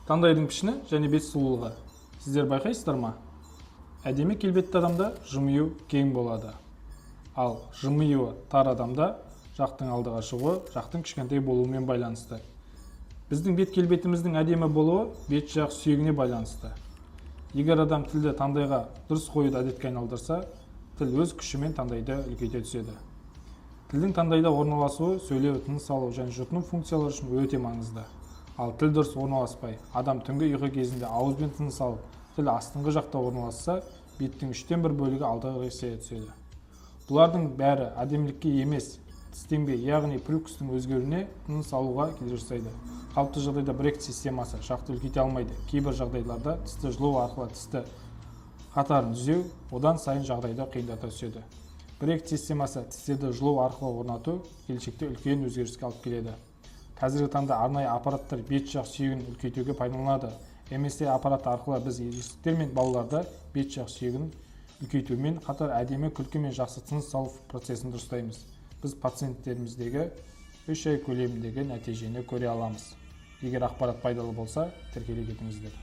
Таңдайдың пішіні және бет сұлулығы. Сіздер байқайсыздар ма? Әдемі келбетті адамда жымию кең болады. Ал жымиюы тар адамда жақтың алдыға шығуы, жақтың кішкентай болуымен байланысты. Біздің бет келбетіміздің әдемі болуы бет жақ сүйегіне байланысты. Егер адам тілді таңдайға дұрыс қоюды әдетке айналдырса, тіл өз күшімен таңдайды үлкейте түседі. Тілдің таңдайда орналасуы сөйлеу, тыныс алу және жұтыну функциялары үшін өте маңызды. Ал тіл дұрыс орналаспай, адам түнгі ұйқы кезінде ауызбен тыныс алып, тіл астыңғы жақта орналасса, беттің 1/3 бөлігі алдыға қисая түседі. Бұлардың бәрі әдемілікке емес, тістенбе, яғни прикустың өзгеруіне, тыныс алуға келе жасайды. Қалыпты жағдайда брекет системасы шақты үлкейте алмайды. Кейбір жағдайларда тісті жылу арқылы тісті қатарын түзеу, одан сайын жағдайда қиындата түседі. Брекет системасы тістерді жылу арқылы орнату келешекте үлкен өзгеріске алып келеді. Қазіргі таңда арнайы аппараттар бет жақ сүйегін үлкейтуге пайдаланылады. МСТ аппараты арқылы біз ересектер мен балаларда бет жақ сүйегін үлкейтумен қатар әдемі күлкі мен жақсы тыныс алу процесін дұрыстаймыз. Біз пациенттеріміздегі 3 ай көлеміндегі нәтижені көре аламыз. Егер ақпарат пайдалы болса, тіркеле кетіңіздер.